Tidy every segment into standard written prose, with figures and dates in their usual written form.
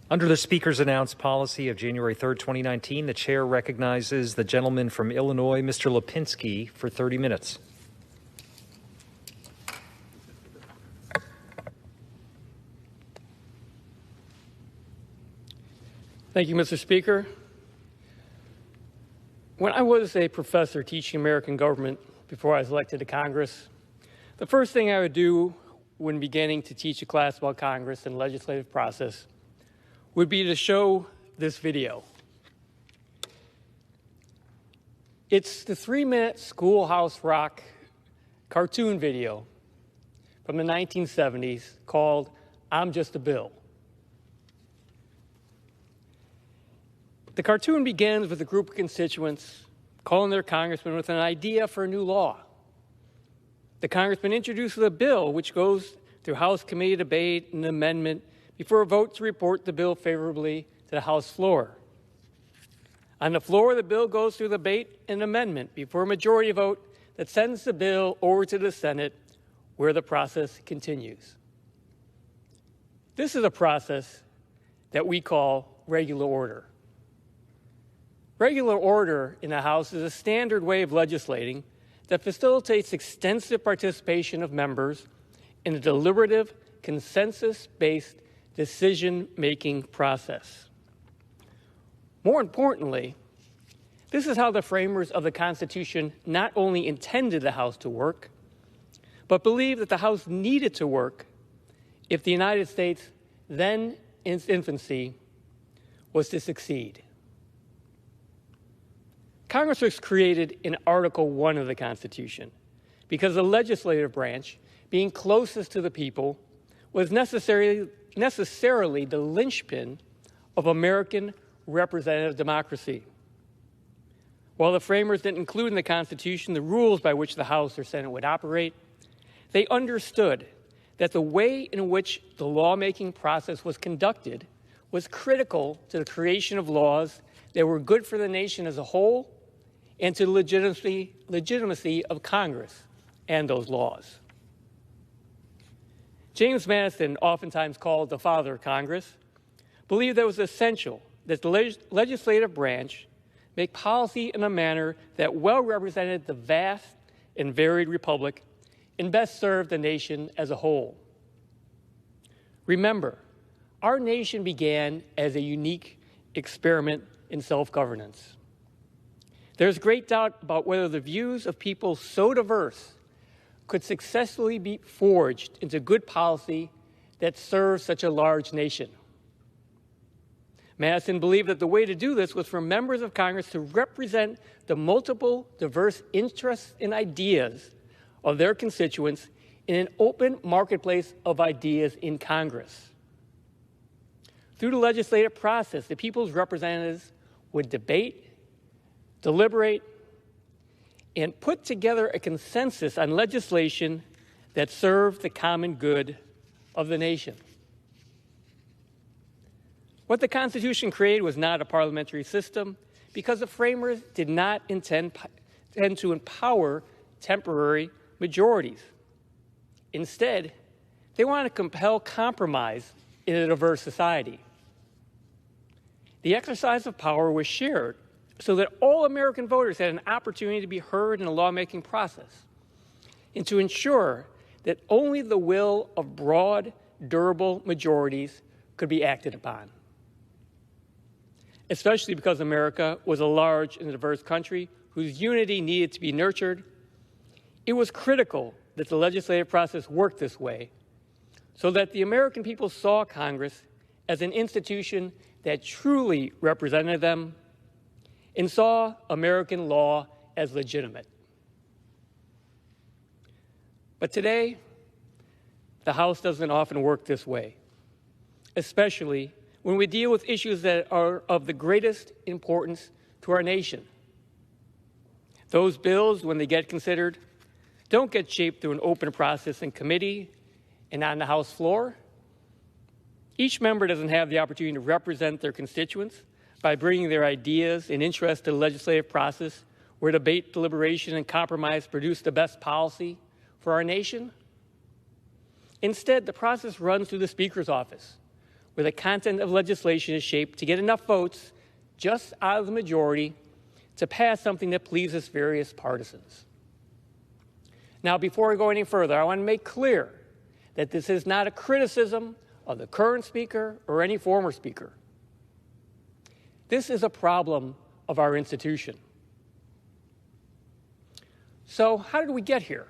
Under the Speaker's announced policy of January 3rd, 2019, the Chair recognizes the gentleman from Illinois, Mr. Lipinski, for 30 minutes. Thank you, Mr. Speaker. When I was a professor teaching American government before I was elected to Congress, the first thing I would do when beginning to teach a class about Congress and the legislative process would be to show this video. It's the 3-minute Schoolhouse Rock cartoon video from the 1970s called "I'm Just a Bill." The cartoon begins with a group of constituents calling their congressman with an idea for a new law. The congressman introduces a bill which goes through House committee debate and amendment before a vote to report the bill favorably to the House floor. On the floor, the bill goes through debate and amendment before a majority vote that sends the bill over to the Senate, where the process continues. This is a process that we call regular order. Regular order in the House is a standard way of legislating that facilitates extensive participation of members in a deliberative, consensus-based decision-making process. More importantly, this is how the framers of the Constitution not only intended the House to work, but believed that the House needed to work if the United States, then in its infancy, was to succeed. Congress was created in Article 1 of the Constitution because the legislative branch, being closest to the people, was necessarily the linchpin of American representative democracy. While the framers didn't include in the Constitution the rules by which the House or Senate would operate, they understood that the way in which the lawmaking process was conducted was critical to the creation of laws that were good for the nation as a whole and to the legitimacy of Congress and those laws. James Madison, oftentimes called the father of Congress, believed that it was essential that the legislative branch make policy in a manner that well represented the vast and varied republic and best served the nation as a whole. Remember, our nation began as a unique experiment in self-governance. There's great doubt about whether the views of people so diverse could successfully be forged into good policy that serves such a large nation. Madison believed that the way to do this was for members of Congress to represent the multiple, diverse interests and ideas of their constituents in an open marketplace of ideas in Congress. Through the legislative process, the people's representatives would debate, deliberate, and put together a consensus on legislation that served the common good of the nation. What the Constitution created was not a parliamentary system because the framers did not intend to empower temporary majorities. Instead, they wanted to compel compromise in a diverse society. The exercise of power was shared so that all American voters had an opportunity to be heard in the lawmaking process, and to ensure that only the will of broad, durable majorities could be acted upon. Especially because America was a large and diverse country whose unity needed to be nurtured, it was critical that the legislative process worked this way so that the American people saw Congress as an institution that truly represented them and saw American law as legitimate. But today, the House doesn't often work this way, especially when we deal with issues that are of the greatest importance to our nation. Those bills, when they get considered, don't get shaped through an open process in committee and on the House floor. Each member doesn't have the opportunity to represent their constituents by bringing their ideas and interests to the legislative process where debate, deliberation, and compromise produce the best policy for our nation. Instead, the process runs through the Speaker's office, where the content of legislation is shaped to get enough votes just out of the majority to pass something that pleases various partisans. Now, before we go any further, I want to make clear that this is not a criticism of the current speaker or any former speaker. This is a problem of our institution. So, how did we get here?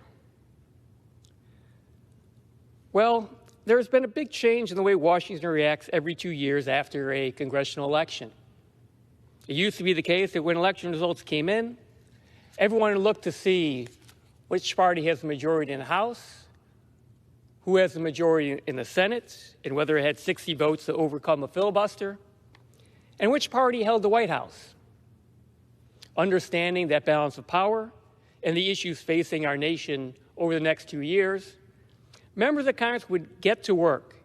Well, there's been a big change in the way Washington reacts every 2 years after a congressional election. It used to be the case that when election results came in, everyone looked to see which party has the majority in the House, who has the majority in the Senate, and whether it had 60 votes to overcome a filibuster, and which party held the White House. Understanding that balance of power and the issues facing our nation over the next 2 years, members of Congress would get to work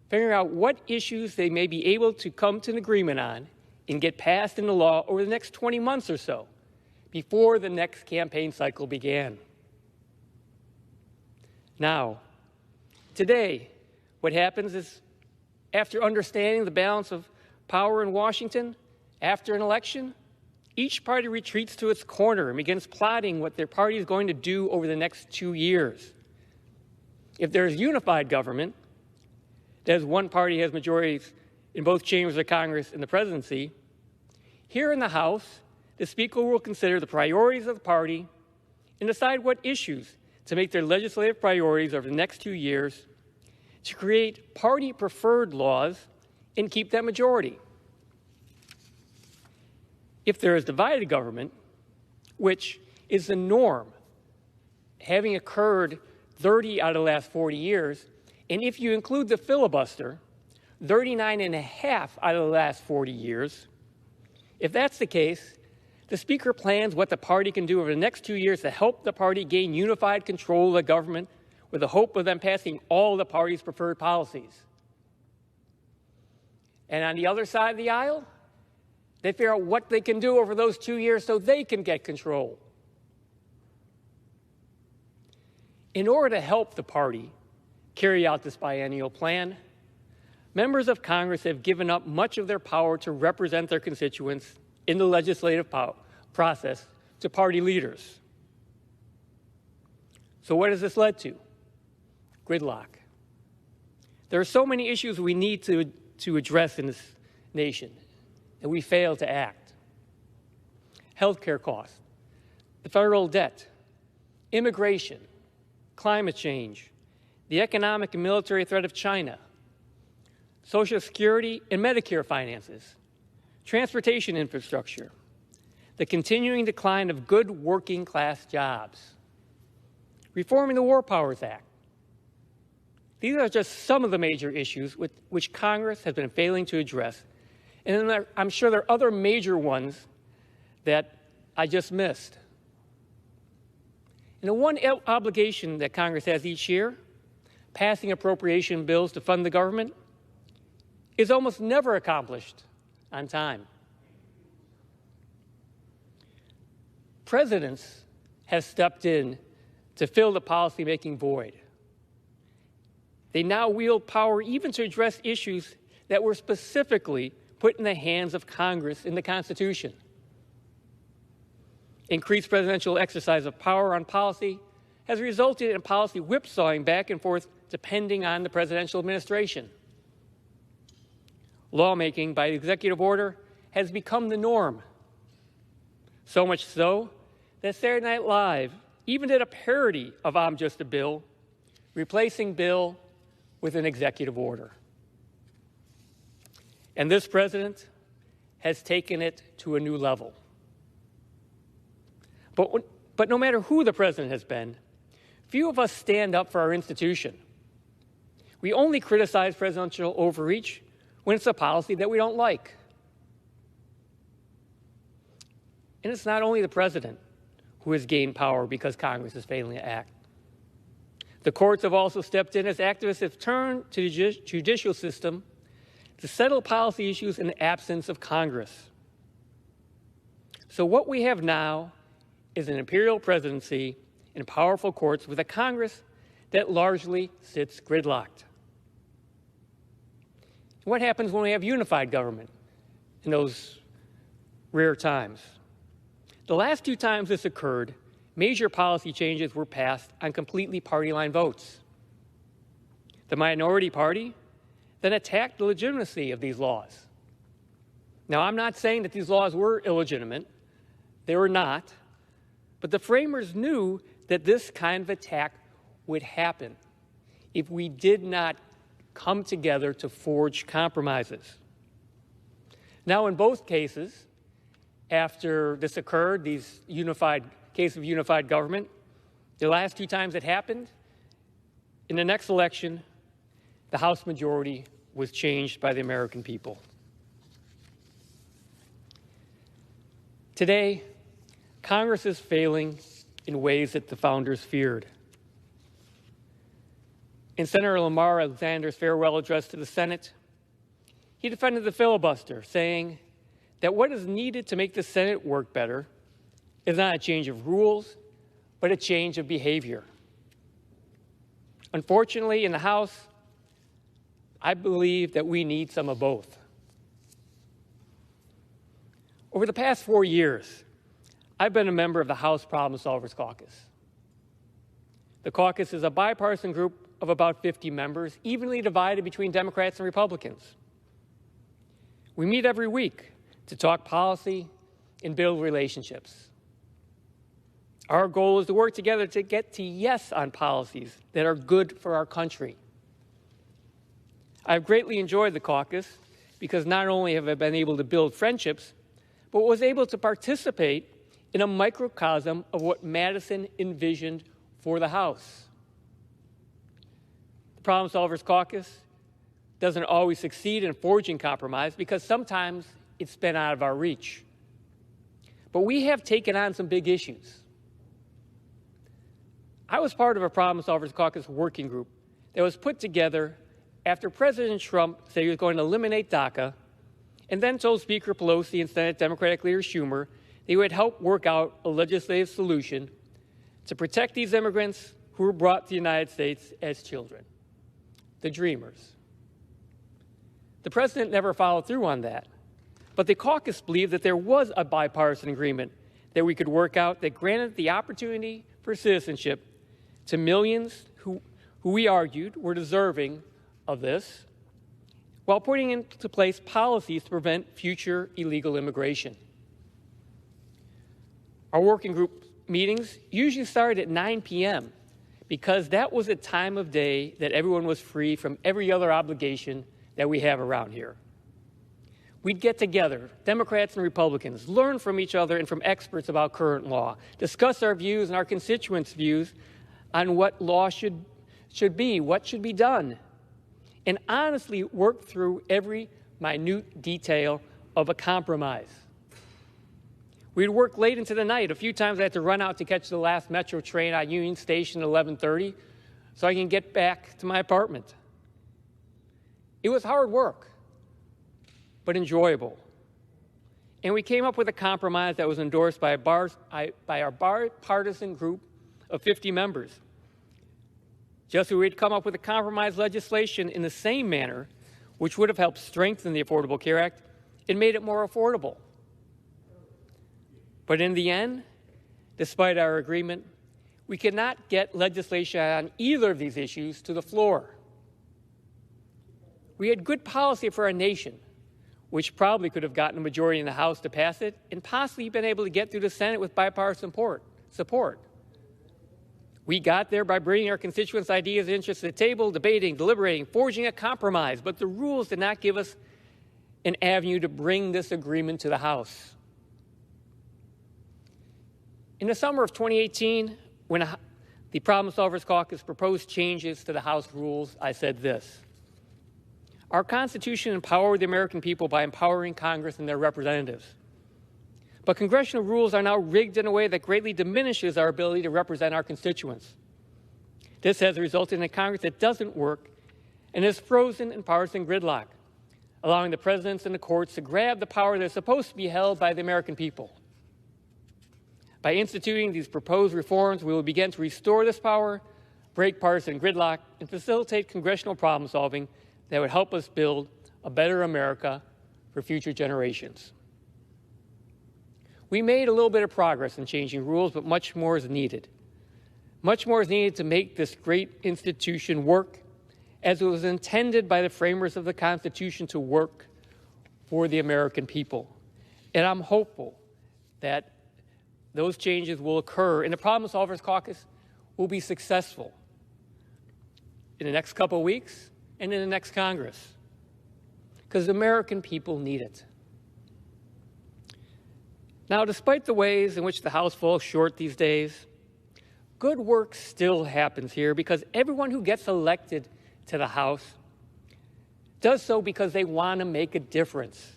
figuring out what issues they may be able to come to an agreement on and get passed into law over the next 20 months or so before the next campaign cycle began. Now, today, what happens is, after understanding the balance of power in Washington, after an election, each party retreats to its corner and begins plotting what their party is going to do over the next 2 years. If there is unified government, that is, one party has majorities in both chambers of Congress and the presidency, here in the House, the Speaker will consider the priorities of the party and decide what issues to make their legislative priorities over the next 2 years to create party-preferred laws and keep that majority. If there is divided government, which is the norm, having occurred 30 out of the last 40 years, and if you include the filibuster, 39 and a half out of the last 40 years, if that's the case, the Speaker plans what the party can do over the next 2 years to help the party gain unified control of the government with the hope of them passing all the party's preferred policies. And on the other side of the aisle, they figure out what they can do over those 2 years so they can get control. In order to help the party carry out this biennial plan, members of Congress have given up much of their power to represent their constituents in the legislative process to party leaders. So what has this led to? Gridlock. There are so many issues we need to address in this nation, and we fail to act. Healthcare costs, the federal debt, immigration, climate change, the economic and military threat of China, Social Security and Medicare finances, transportation infrastructure, the continuing decline of good working-class jobs, reforming the War Powers Act. These are just some of the major issues which Congress has been failing to address. And then I'm sure there are other major ones that I just missed. And the one obligation that Congress has each year, passing appropriation bills to fund the government, is almost never accomplished on time. Presidents have stepped in to fill the policymaking void. They now wield power even to address issues that were specifically put in the hands of Congress in the Constitution. Increased presidential exercise of power on policy has resulted in policy whipsawing back and forth depending on the presidential administration. Lawmaking by executive order has become the norm. So much so that Saturday Night Live even did a parody of I'm Just a Bill, replacing Bill with an executive order. And this president has taken it to a new level. But no matter who the president has been, few of us stand up for our institution. We only criticize presidential overreach when it's a policy that we don't like. And it's not only the president who has gained power because Congress is failing to act. The courts have also stepped in as activists have turned to the judicial system to settle policy issues in the absence of Congress. So what we have now is an imperial presidency and powerful courts with a Congress that largely sits gridlocked. What happens when we have unified government in those rare times? The last two times this occurred, major policy changes were passed on completely party-line votes. The minority party then attacked the legitimacy of these laws. Now, I'm not saying that these laws were illegitimate. They were not. But the framers knew that this kind of attack would happen if we did not come together to forge compromises. Now, in both cases, after this occurred, these case of unified government, the last two times it happened, in the next election, the House majority was changed by the American people. Today, Congress is failing in ways that the founders feared. In Senator Lamar Alexander's farewell address to the Senate, he defended the filibuster, saying that what is needed to make the Senate work better is not a change of rules, but a change of behavior. Unfortunately, in the House, I believe that we need some of both. Over the past 4 years, I've been a member of the House Problem Solvers Caucus. The caucus is a bipartisan group of about 50 members, evenly divided between Democrats and Republicans. We meet every week to talk policy and build relationships. Our goal is to work together to get to yes on policies that are good for our country. I've greatly enjoyed the caucus because not only have I been able to build friendships, but was able to participate in a microcosm of what Madison envisioned for the House. The Problem Solvers Caucus doesn't always succeed in forging compromise because sometimes it's been out of our reach. But we have taken on some big issues. I was part of a Problem Solvers Caucus working group that was put together after President Trump said he was going to eliminate DACA and then told Speaker Pelosi and Senate Democratic leader Schumer they would help work out a legislative solution to protect these immigrants who were brought to the United States as children, the Dreamers. The president never followed through on that, but the caucus believed that there was a bipartisan agreement that we could work out that granted the opportunity for citizenship to millions who we argued were deserving of this, while putting into place policies to prevent future illegal immigration. Our working group meetings usually started at 9 p.m. because that was a time of day that everyone was free from every other obligation that we have around here. We'd get together, Democrats and Republicans, learn from each other and from experts about current law, discuss our views and our constituents' views on what law should be, what should be done, and honestly work through every minute detail of a compromise. We'd work late into the night. A few times I had to run out to catch the last Metro train at Union Station at 11:30 so I can get back to my apartment. It was hard work, but enjoyable. And we came up with a compromise that was endorsed by our bipartisan group of 50 members. Just as we'd come up with a compromise legislation in the same manner, which would have helped strengthen the Affordable Care Act, it made it more affordable. But in the end, despite our agreement, we could not get legislation on either of these issues to the floor. We had good policy for our nation, which probably could have gotten a majority in the House to pass it and possibly been able to get through the Senate with bipartisan support. We got there by bringing our constituents' ideas and interests to the table, debating, deliberating, forging a compromise, but the rules did not give us an avenue to bring this agreement to the House. In the summer of 2018, when the Problem Solvers Caucus proposed changes to the House rules, I said this: our Constitution empowered the American people by empowering Congress and their representatives. But congressional rules are now rigged in a way that greatly diminishes our ability to represent our constituents. This has resulted in a Congress that doesn't work and is frozen in partisan gridlock, allowing the presidents and the courts to grab the power that is supposed to be held by the American people. By instituting these proposed reforms, we will begin to restore this power, break partisan gridlock, and facilitate congressional problem solving that would help us build a better America for future generations. We made a little bit of progress in changing rules, but much more is needed. Much more is needed to make this great institution work as it was intended by the framers of the Constitution to work for the American people. And I'm hopeful that those changes will occur and the Problem Solvers Caucus will be successful in the next couple of weeks and in the next Congress, because the American people need it. Now, despite the ways in which the House falls short these days, good work still happens here because everyone who gets elected to the House does so because they want to make a difference.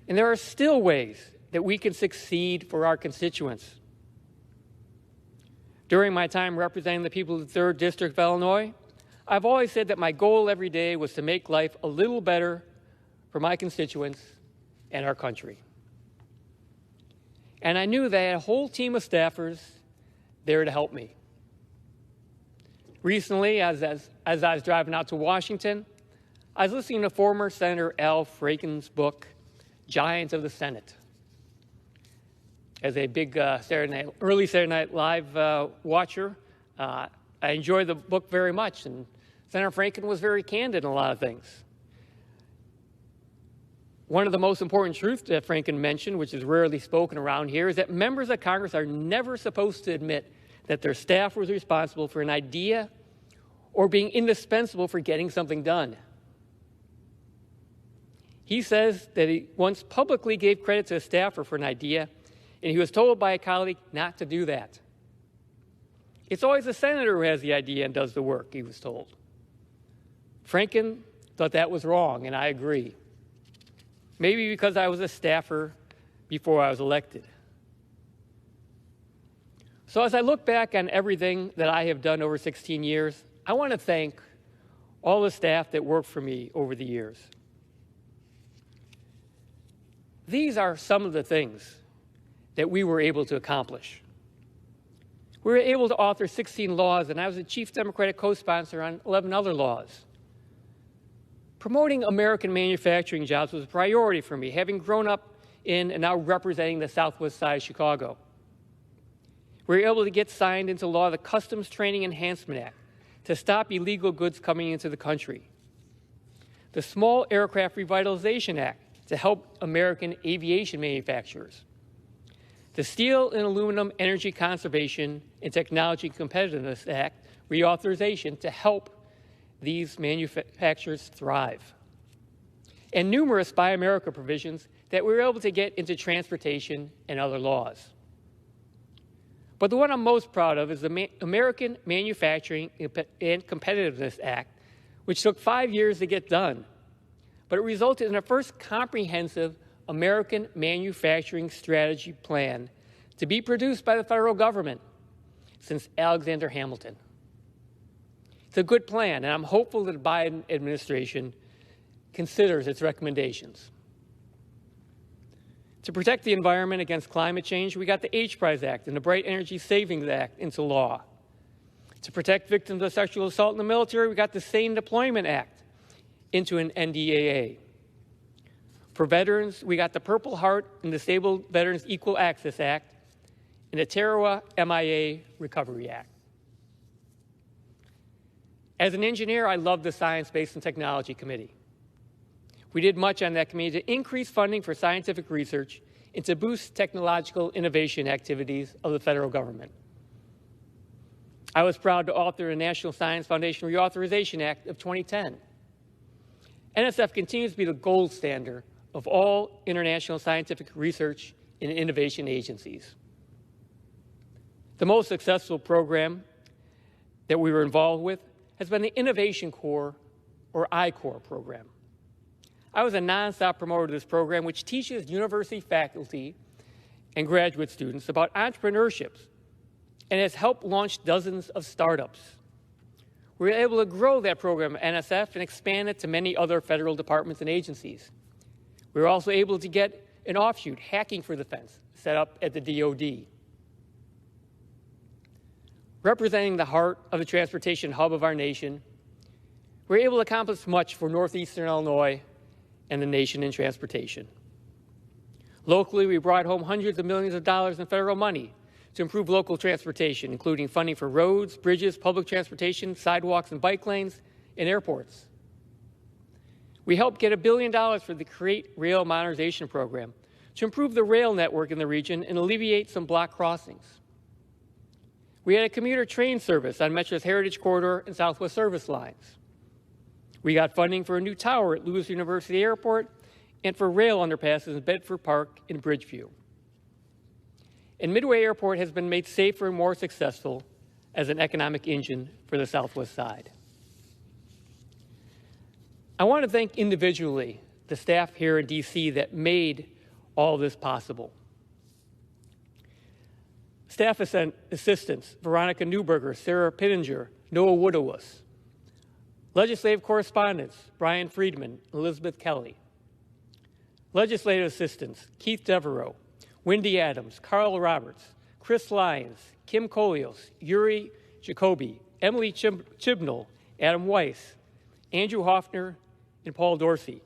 And there are still ways that we can succeed for our constituents. During my time representing the people of the 3rd District of Illinois, I've always said that my goal every day was to make life a little better for my constituents and our country. And I knew that I had a whole team of staffers there to help me. Recently, as I was driving out to Washington, I was listening to former Senator Al Franken's book, Giants of the Senate. As a big early Saturday Night Live watcher, I enjoyed the book very much, and Senator Franken was very candid in a lot of things. One of the most important truths that Franken mentioned, which is rarely spoken around here, is that members of Congress are never supposed to admit that their staff was responsible for an idea or being indispensable for getting something done. He says that he once publicly gave credit to a staffer for an idea, and he was told by a colleague not to do that. It's always the senator who has the idea and does the work, he was told. Franken thought that was wrong, and I agree. Maybe because I was a staffer before I was elected. So as I look back on everything that I have done over 16 years, I want to thank all the staff that worked for me over the years. These are some of the things that we were able to accomplish. We were able to author 16 laws, and I was the chief Democratic co-sponsor on 11 other laws. Promoting American manufacturing jobs was a priority for me, having grown up in and now representing the southwest side of Chicago. We were able to get signed into law the Customs Training Enhancement Act to stop illegal goods coming into the country. The Small Aircraft Revitalization Act to help American aviation manufacturers. The Steel and Aluminum Energy Conservation and Technology Competitiveness Act, Reauthorization, to help these manufacturers thrive. And numerous Buy America provisions that we were able to get into transportation and other laws. But the one I'm most proud of is the American Manufacturing and Competitiveness Act, which took 5 years to get done. But it resulted in the first comprehensive American manufacturing strategy plan to be produced by the federal government since Alexander Hamilton. It's a good plan, and I'm hopeful that the Biden administration considers its recommendations. To protect the environment against climate change, we got the H-Prize Act and the Bright Energy Savings Act into law. To protect victims of sexual assault in the military, we got the Sane Deployment Act into an NDAA. For veterans, we got the Purple Heart and Disabled Veterans Equal Access Act and the Tarawa MIA Recovery Act. As an engineer, I love the Science, Space, and Technology Committee. We did much on that committee to increase funding for scientific research and to boost technological innovation activities of the federal government. I was proud to author the National Science Foundation Reauthorization Act of 2010. NSF continues to be the gold standard of all international scientific research and innovation agencies. The most successful program that we were involved with has been the Innovation Corps, or I-Corps program. I was a nonstop promoter of this program, which teaches university faculty and graduate students about entrepreneurship and has helped launch dozens of startups. We were able to grow that program at NSF and expand it to many other federal departments and agencies. We were also able to get an offshoot, Hacking for Defense, set up at the DoD. Representing the heart of the transportation hub of our nation, we're able to accomplish much for northeastern Illinois and the nation in transportation. Locally, we brought home hundreds of millions of dollars in federal money to improve local transportation, including funding for roads, bridges, public transportation, sidewalks and bike lanes, and airports. We helped get $1 billion for the Create Rail Modernization Program to improve the rail network in the region and alleviate some block crossings. We had a commuter train service on Metro's Heritage Corridor and Southwest Service lines. We got funding for a new tower at Lewis University Airport and for rail underpasses in Bedford Park and Bridgeview. And Midway Airport has been made safer and more successful as an economic engine for the Southwest side. I want to thank individually the staff here in D.C. that made all this possible. Staff assistants, Veronica Newberger, Sarah Pittenger, Noah Woodowus. Legislative correspondents, Brian Friedman, Elizabeth Kelly. Legislative assistants, Keith Devereaux, Wendy Adams, Carl Roberts, Chris Lyons, Kim Kolios, Yuri Jacoby, Emily Chibnall, Adam Weiss, Andrew Hoffner, and Paul Dorsey.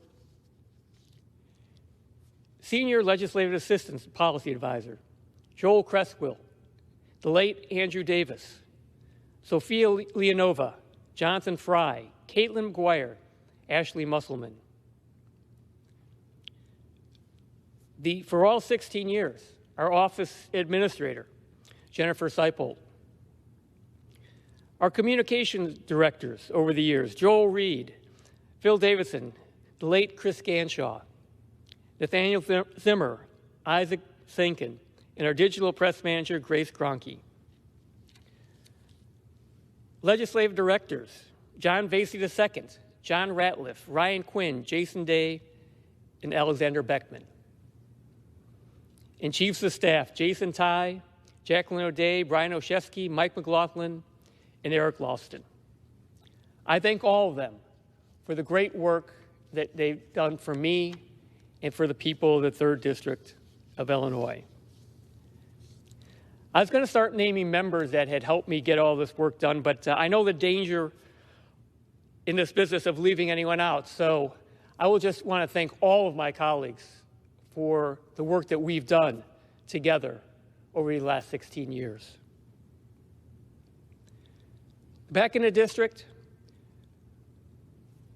Senior Legislative Assistants and Policy Advisor, Joel Cresswill, the late Andrew Davis, Sophia Leonova, Jonathan Fry, Caitlin McGuire, Ashley Musselman. For all 16 years, our office administrator, Jennifer Seipold. Our communications directors over the years, Joel Reed, Phil Davidson, the late Chris Ganshaw, Nathaniel Zimmer, Isaac Sankin, and our digital press manager, Grace Gronke. Legislative directors, John Vasey II, John Ratliff, Ryan Quinn, Jason Day, and Alexander Beckman. And chiefs of staff, Jason Ty, Jacqueline O'Day, Brian Oshevsky, Mike McLaughlin, and Eric Lawston. I thank all of them for the great work that they've done for me and for the people of the 3rd District of Illinois. I was going to start naming members that had helped me get all this work done, but I know the danger in this business of leaving anyone out, so I will just want to thank all of my colleagues for the work that we've done together over the last 16 years. Back in the district,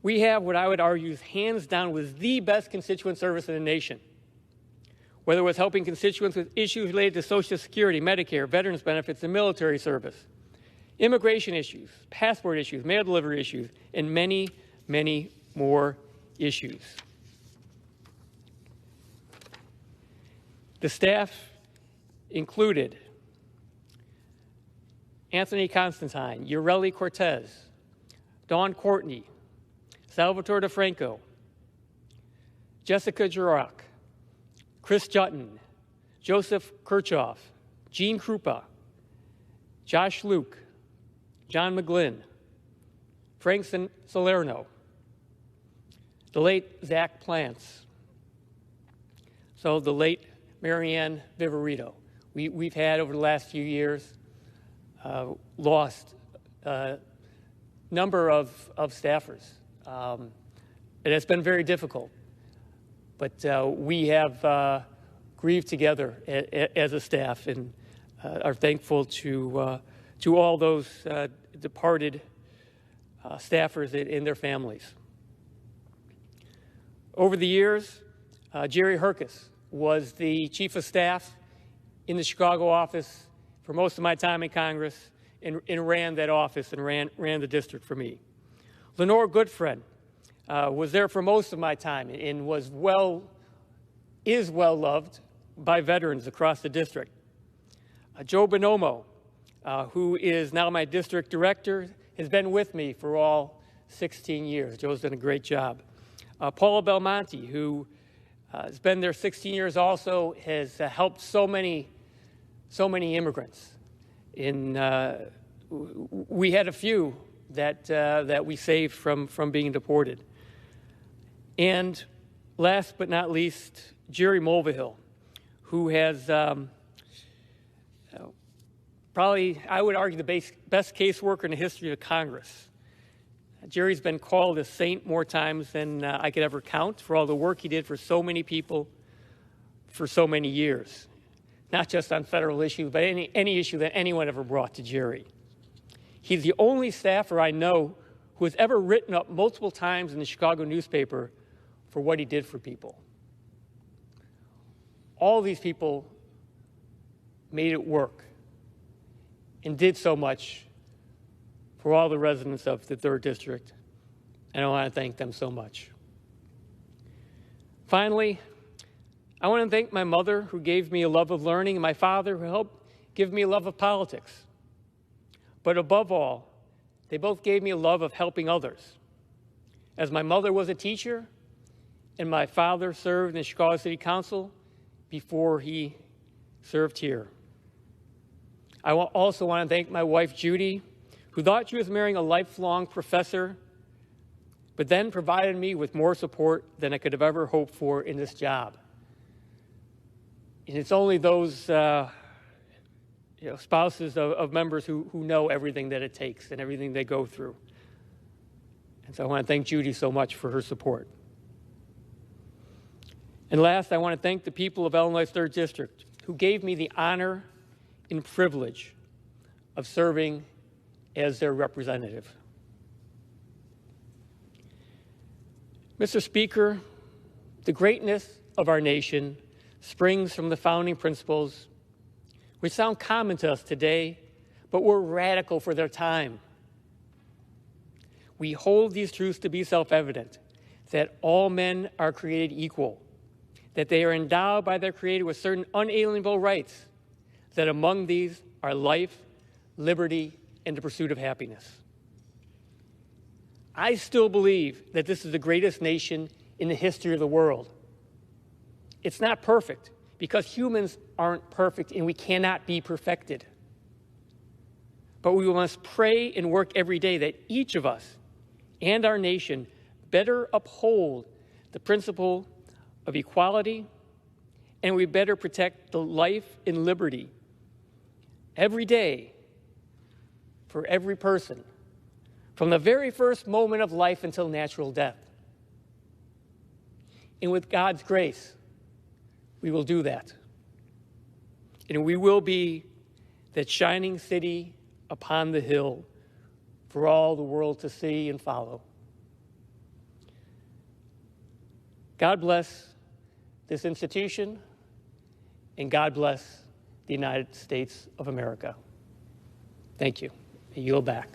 we have what I would argue hands down was the best constituent service in the nation. Whether it was helping constituents with issues related to Social Security, Medicare, veterans benefits, and military service, immigration issues, passport issues, mail delivery issues, and many, many more issues. The staff included Anthony Constantine, Ureli Cortez, Dawn Courtney, Salvatore DeFranco, Jessica Girock, Chris Jutton, Joseph Kirchhoff, Gene Krupa, Josh Luke, John McGlynn, Frank Salerno, the late Zach Plants, so the late Marianne Viverito. We've had, over the last few years, lost a number of staffers. And it's been very difficult. But we have grieved together as a staff and are thankful to all those departed staffers and their families. Over the years, Jerry Herkus was the chief of staff in the Chicago office for most of my time in Congress and ran that office and ran the district for me. Lenore Goodfriend was there for most of my time and is well loved by veterans across the district. Joe Bonomo, who is now my district director, has been with me for all 16 years. Joe's done a great job. Paula Belmonte, who has been there 16 years also, has helped so many immigrants. We had a few that we saved from being deported. And last but not least, Jerry Mulvihill, who has probably, I would argue, the best caseworker in the history of Congress. Jerry's been called a saint more times than I could ever count for all the work he did for so many people for so many years, not just on federal issues, but any issue that anyone ever brought to Jerry. He's the only staffer I know who has ever written up multiple times in the Chicago newspaper for what he did for people. All these people made it work and did so much for all the residents of the 3rd District, and I want to thank them so much. Finally, I want to thank my mother, who gave me a love of learning, and my father, who helped give me a love of politics. But above all, they both gave me a love of helping others. As my mother was a teacher, and my father served in the Chicago City Council before he served here. I also want to thank my wife, Judy, who thought she was marrying a lifelong professor, but then provided me with more support than I could have ever hoped for in this job. And it's only those spouses of members who know everything that it takes and everything they go through. And so I want to thank Judy so much for her support. And last, I want to thank the people of Illinois' 3rd District, who gave me the honor and privilege of serving as their representative. Mr. Speaker, the greatness of our nation springs from the founding principles, which sound common to us today, but were radical for their time. We hold these truths to be self-evident, that all men are created equal, that they are endowed by their Creator with certain unalienable rights, that among these are life, liberty, and the pursuit of happiness. I still believe that this is the greatest nation in the history of the world. It's not perfect, because humans aren't perfect and we cannot be perfected. But we must pray and work every day that each of us and our nation better uphold the principle of equality, and we better protect the life and liberty every day for every person, from the very first moment of life until natural death. And with God's grace, we will do that. And we will be that shining city upon the hill for all the world to see and follow. God bless this institution, and God bless the United States of America. Thank you. I yield back.